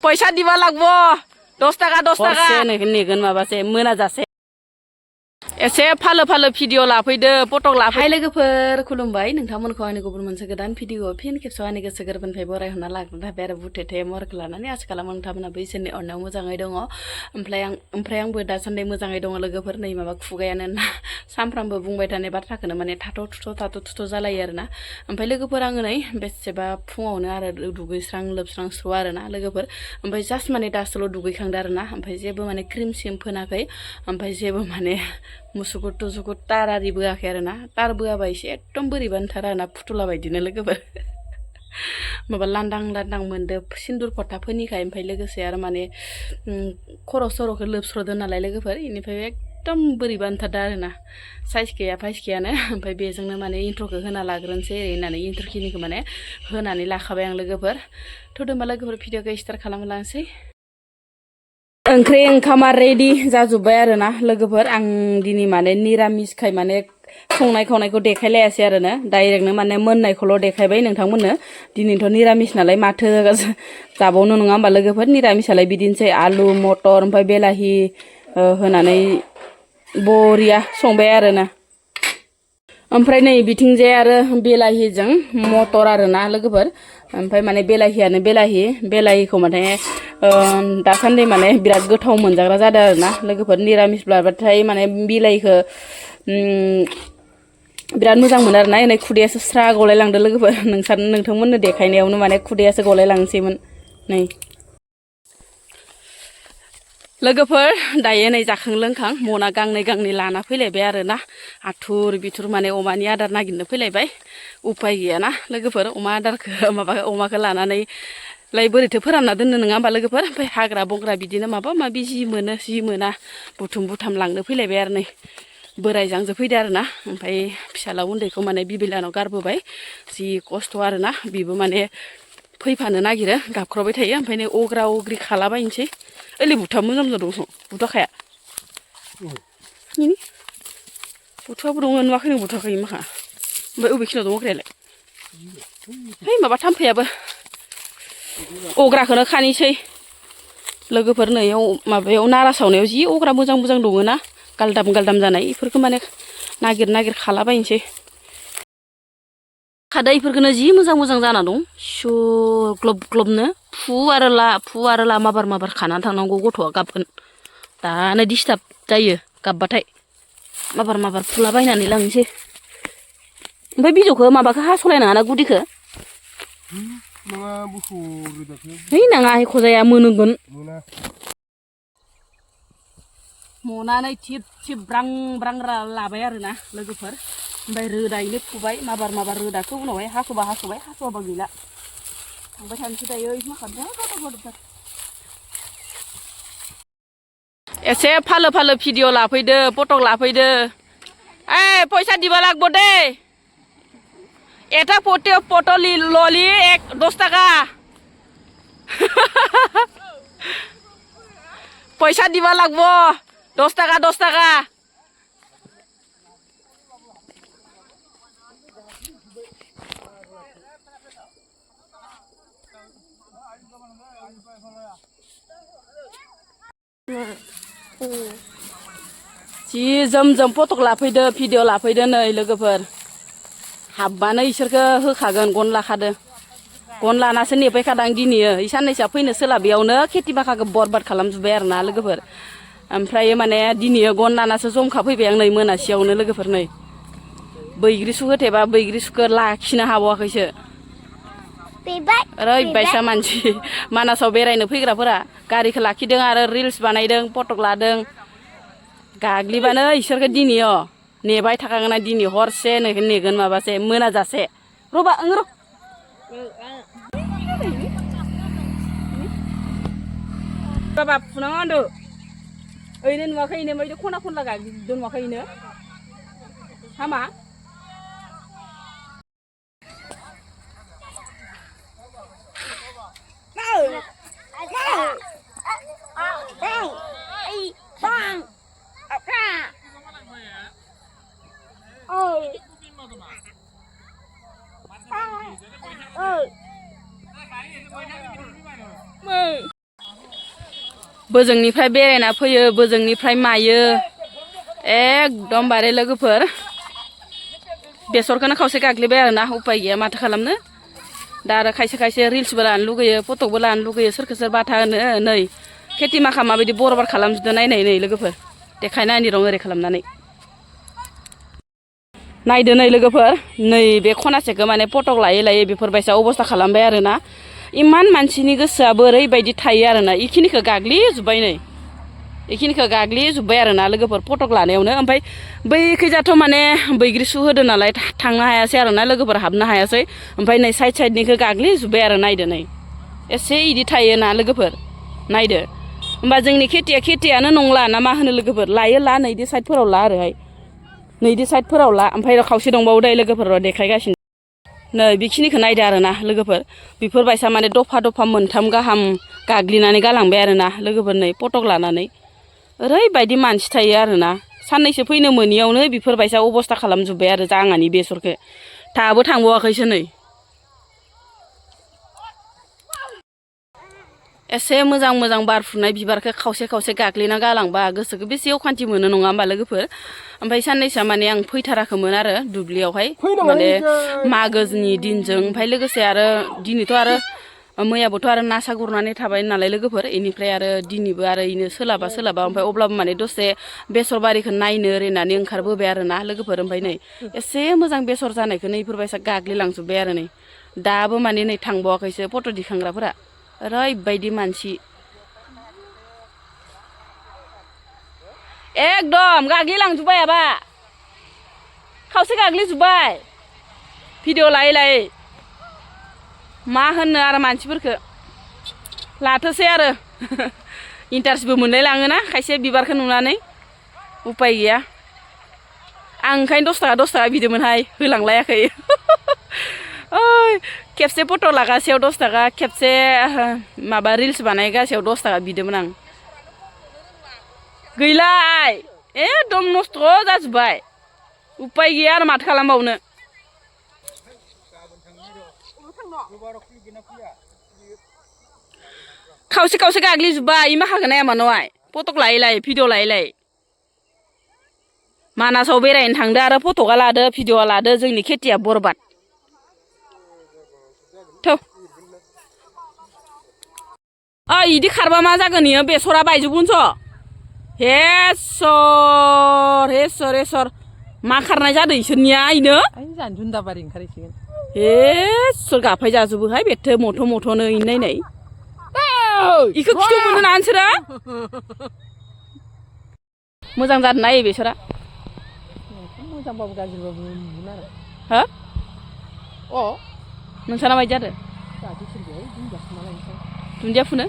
पैसा दिबा लागबो 10 टाका 10 टाका नेगोन माबासे मोनाजासे एसे फालो फालो भिडिअ लाफैदो फटक लाफै लोगोफोर खुलुमबाय नोंथांमोनखौ आंनि गुबुन मोनसे गोदान भिडिअ फिन खेबसेयाव आंनि गोसो गोरबोनिफ्राय बरायहरना लाग्रोनो थाबाय आरो बुथेथे महरखौ लानानै आसा खालामो नोंथांमोनाबो इसोरनि अननायाव मोजाङै दङ ओमफ्राय आंबो दासान्दि मोजाङै दङ लोगोफोर नै माबा खुगायानो ना सानफ्रामबो बुंबाय थानाय बाथ्राखौनो माने थाथ' थुथ' जालायो आरोना ओमफ्राय लोगोफोर आङो नै बेसेबा फुङावनो आरो दुगैस्रां लोबस्रां स्र' आरोना लोगोफोर ओमफ्राय जास्ट माने दासोल' दुगैखांदो आरोना ओमफ्राय जेबो माने क्रिम सिम फोनाखै ओमफ्राय जेबो माने मुसुगुर तुसुगुर तार आरि बोआखै आरोना तार बोआबा एसे एकदम बोरैबा नुथारो आरोना फुथुला बायदिनो लोगोफोर माबा लांदां मोनदो सिन्दुर फथा फोनिखाय ओमफ्राय लोगोसे आरो माने खर' सर'खौ लोबस्र'दो नालाय लोगोफोर इनिफ्राय एकदम बोरैबा नुथारदो आरोना साइज गैया फाइस गैयानो ओमफ्राय बेजोंनो माने इन्ट्र'खौ होना लाग्रोनोसै ओरै होननानै इन्ट्र'खिनिखौ माने होनानै लाखाबाय आं लोगोफोर थ' होमबा लोगोफोर भिडिअखौ स्टार्ट खालामलांसै ओंख्रि ओंखामा रेडि जाजोब्बाय आरोना लोगोफोर आं दिनै माने निरामिसखाय माने संनाय खावनायखौ देखायलायासै आरोना डाइरेक्टनो माने मोननायखौल' देखायबाय नोंथांमोननो दिनैथ' निरामिस नालाय माथो जाबावनो नङा होमबा लोगोफोर निरामिसालाय बिदिनोसै आलु मटर ओमफ्राय बेलाहि होनानै बरिया संबाय आरोना ओमफ्राय नै बिथिंजाय आरो बेलाहिजों मटर आरोना लोगोफोर ओमफ्राय माने बेलाहिखौ माने दासान्दि माने बिराद गोथाव मोनजाग्रा जादों आरोना लोगोफोर निरामिसब्लाथाय माने बिलाइखौ बिराद मोजां मोनो आरोना नै खुदैयासो स्रा गलायलांदो लोगोफोर नोंथांमोननो देखायनायावनो माने खुदैयासो गलायलांसैमोन नै लोगोफोर दायो नै जाखां लोंखां मना गांनै लाना फैलायबाय आरोना आथुर बिथुर माने अमानि आदार नागिरनो फैलायबाय उपाय गैयाना लोगोफोर अमा आदारखौ अमाखौ लानानै लाय बोरैथो फोरानना दोननो नङा होमबा लोगोफोर ओमफ्राय हाग्रा बंग्रा बिदिनो माबा माबि जि मोना बुथुम लांनो फैलायबाय आरो नै बोरायजांजो फैदो आरोना ओमफ्राय फिसाला उन्दैखौ माने बिबिलानाव गारबोबाय जि खस्थ' आरोना बिबो माने फैफानो नागिरो गाबख्रावबाय थायो ओमफ्राय नै अग्रा अग्रि खालाबायनोसै ओलै बुथा मोजां दं बुथाखाया बुथुआबो दङ नुवाखै नों बुथाखायो माखा ओमफ्राय अबेखिनियाव दं अग्रायालाय है माबा थाम्फैयाबो अग्राखौनो खानोसै लोगोफोर नैयाव माबायाव नारा सावनायाव जि अग्रा मोजां दङ ना गालदाम जानाय बेफोरखौ माने नागिर खालाबायनोसै खादैफोरखौनो जि मोजां जाना दं सु ग्लब फु आरो ला माबार खानानै थांनांगौ गथ'आ गाबगोन दानो डिस्टार्ब जायो गाबबाथाय माबार फुलाबायनानै लांनोसै ओमफ्राय बिजौखौ माबाखौ हास'लायनाङा ना गुदिखौ है नाङा एख' जाया मोनगोन मनानै थिब ब्रां लाबाय आरोना लोगोफोर ओमफ्राय रोदायैनो फुबाय माबार रोदाखौ उनावहाय हास'वाबा गैला थांबाय थानोसै दायो एसे फालो भिडिअ लाफैदो फटक लाफैदो पैसा दिबा लागबो दे এটা পটল ললি 10 টাকা পয়সা দিবা লাগবো 10 টাকা जि जम फटक लाफैदो भिडिअ लाफैदो नै लोगोफोर हाबबानो इसोरखौ होखागोन गन लाखादो गन लानासो नेबायखादां दिनैयो साननैसोआ फैनो सोलाबियावनो खेथि बाखाखौ बरबाद खालामजोब्बाय आरोना लोगोफोर ओमफ्राय माने दिनैयो गन लानासो जमखा फैबाय आं नै मोनासेयावनो लोगोफोर नै बैग्रिसु होथेबा बैग्रिसुखौ लाखिनो हाबावाखैसो ओरैबायसा मानसि मानासाव बेरायनो फैग्राफोरा गारिखौ लाखिदों आरो रिल्स बानायदों फटक लादों गाग्लिबानो इसोरखौ दिनैयो नेबाय थाखागोन दिनै हरसे नेगोन माबासे मोनाजासे र'बा र' बाबा फुनाङा होनदो ओरैनो नुवाखै इनो बायदि खना खनला गाग्लिजोबदो नुवाखै इनो हामा बोजोंनिफ्राय बेरायना फैयो बोजोंनिफ्राय मायो एकदमबारे लोगोफोर बेसरखौनो खावसे गाग्लिबाय आरोना उपाय गैया माथो खालामनो दा आरो खायसे खायसे रिल्सबो लानो लुगैयो फटकबो लानो लुगैयो सोरखौ सोर बाथा होनो नै खेथि माखा माबायदि बरबार खालामजोबदो नायनाय नै लोगोफोर देखायनानै दं ओरै खालामनानै नायदो नै लोगोफोर नै बे खनासेखौ माने फटक लायै लायै बेफोरबायसा अबस्था खालामबाय आरोना इमान मानसिनि गोसोआबो ओरैबायदि थायो आरोना इखिनिखौ गाग्लिजोब्बाय नै इखिनिखौ गाग्लिजोब्बाय आरोना लोगोफोर फटक लानायावनो ओमफ्राय बैखैजाथ' माने बैग्रि सु होदो नालाय थांनो हायासै आरोना लोगोफोर हाबनो हायासै ओमफ्राय नै साइड साइडनिखौ गाग्लिजोब्बाय आरो नायदो नै एसे इदि थायोना लोगोफोर नायदो होमबा जोंनि खेथियानो नंला ना मा होनो लोगोफोर लायो ला नैदि साइडफोराव ला ओरैहाय नैदि साइडफोराव ला ओमफ्राय खावसे दंबावो दै लोगोफोर देखायगासिनो नै बेखिनिखौ नायदो आरोना लोगोफोर बेफोरबायसा माने दफा दफा मोनथाम गाहाम गाग्लिनानै गालांबाय आरोना लोगोफोर नै फटक लानानै ओरैबायदि मानसि थायो आरोना साननैसो फैनो मोनियावनो बेफोरबायसा अबस्था खालामजोब्बाय आरो जाङानि बेसरखौ दाबो थांबावाखैसो नै एसे मोजां मोजां बारफुनाय बिबारखौ खावसे खावसे गाग्लिना गालांबा गोसोखौ बेसे अखान्थि मोनो नङा होमबा लोगोफोर ओमफ्राय साननैसोआ माने आं फैथाराखैमोन आरो दुब्लियावहाय माने मागोनि दिनजों ओमफ्राय लोगोसे आरो दिनैथ' आरो मैयाबोथ' आरो ना सा गुरनानै थाबाय नालाय लोगोफोर बेनिफ्राय आरो दिनैबो आरो इनो सोलाबा ओमफ्राय अब्लाबो माने दसे बेसर बारिखौ नायनो ओरैनानै ओंखारबोबाय आरोना लोगोफोर ओमफ्राय नै एसे मोजां बेसर जानायखौ नै इफोरबायसा गाग्लिलांजोब्बाय आरो नै दाबो माने नै थांबावाखैसो फट' दिखांग्राफोरा ओरैबायदि मानसि एकदम गाग्लिलांजोब्बाय आबा खावसे गाग्लिजोब्बाय भिडिअ लायै लायै मा होननो आरो मानसिफोरखौ लाथोसै आरो इन्टारेस्टबो मोनलाय लाङोना खायसे बिबारखौ नुनानै उपाय गैया आं ओंखायनो 10 थाखा बिदोंमोनहाय होलांलायाखै ओइ खेबसे फट' लागासेयाव 10 थाखा खेबसे माबा रिल्स बानायगासेयाव 10 थाखा बिदोंमोन आं गैला एकदम नस्थ' जाजोब्बाय उपाय गैया आरो माथो खालामबावनो खावसे खावसे गाग्लिजोब्बाय माखाखौ नाया मानोहाय फटक लायै लायै भिडिअ लायै लायै मानासाव बेरायनो थांदो आरो फटकआ लादो भिडिअ लादो जोंनि खेथिया बरबाद इदि खारबा मा जागोन इयो बेसरा बायजोबगोनस' हेसर मा खारनाय जादों इसोरनिया इनो जुन्दाबारि ओंखारहैसिगोन हेसर गाफाय जाजोबोहाय बेथो मथ'नो नायनाय इखौ खिथु मोनो ना नोंसोरो मोजां जादों ना बेसरा मोजांबाबो गाज्रिबाबो मोनगोन आरो हो नोंसाना मायदि जादों दुन्दिया फुनो